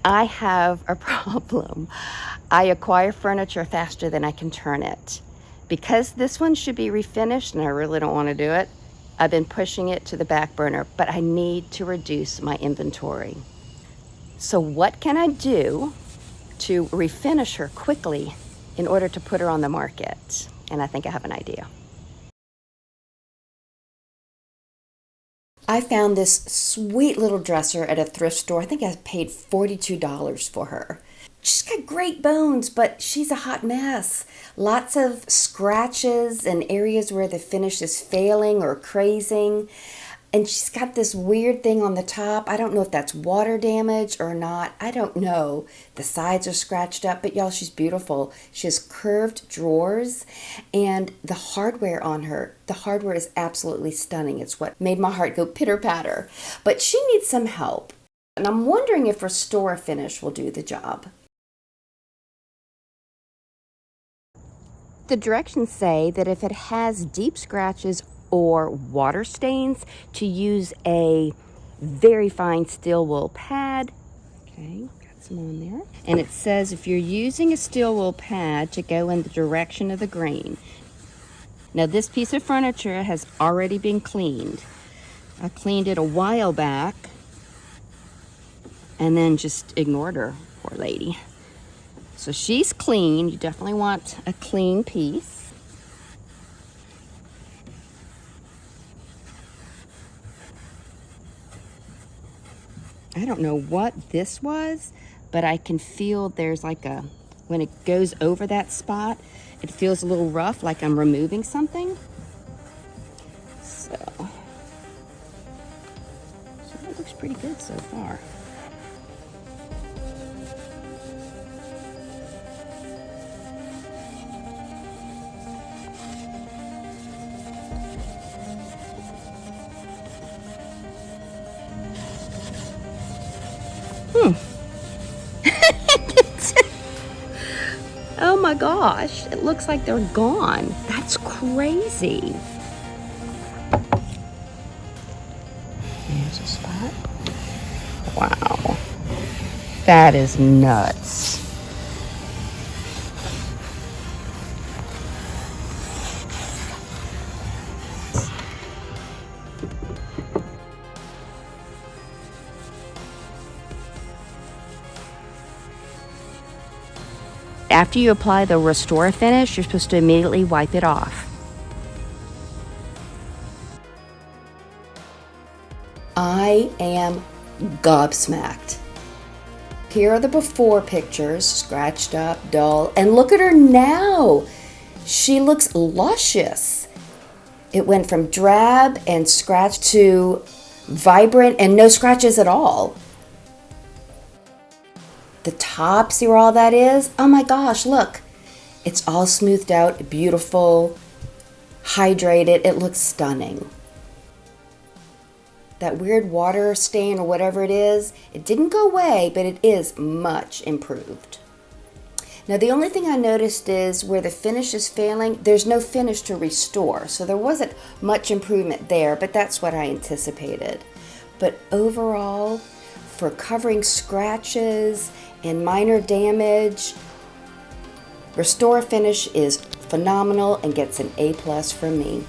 I have a problem. I acquire furniture faster than I can turn it. Because this one should be refinished and I really don't want to do it, I've been pushing it to the back burner, but I need to reduce my inventory. So what can I do to refinish her quickly in order to put her on the market? And I think I have an idea. I found this sweet little dresser at a thrift store. I think I paid $42 for her. She's got great bones, but she's a hot mess. Lots of scratches and areas where the finish is failing or crazing. And she's got this weird thing on the top. I don't know if that's water damage or not. I don't know. The sides are scratched up, but y'all, she's beautiful. She has curved drawers, and the hardware on her, the hardware is absolutely stunning. It's what made my heart go pitter-patter. But she needs some help. And I'm wondering if Restore Finish will do the job. The directions say that if it has deep scratches or water stains, to use a very fine steel wool pad. Okay, got some on there. And it says if you're using a steel wool pad, to go in the direction of the grain. Now this piece of furniture has already been cleaned. I cleaned it a while back and then just ignored her, poor lady. So she's clean. You definitely want a clean piece. I don't know what this was, but I can feel there's like a, when it goes over that spot, it feels a little rough, like I'm removing something. So it looks pretty good so far. Oh my gosh, it looks like they're gone. That's crazy. Here's a spot. Wow, that is nuts. After you apply the Restore Finish, you're supposed to immediately wipe it off. I am gobsmacked. Here are the before pictures, scratched up, dull, and look at her now. She looks luscious. It went from drab and scratched to vibrant and no scratches at all. The top, see where all that is? Oh my gosh, look. It's all smoothed out, beautiful, hydrated. It looks stunning. That weird water stain or whatever it is, it didn't go away, but it is much improved. Now the only thing I noticed is where the finish is failing, there's no finish to restore. So there wasn't much improvement there, but that's what I anticipated. But overall, for covering scratches and minor damage, Restore Finish is phenomenal and gets an A+ from me.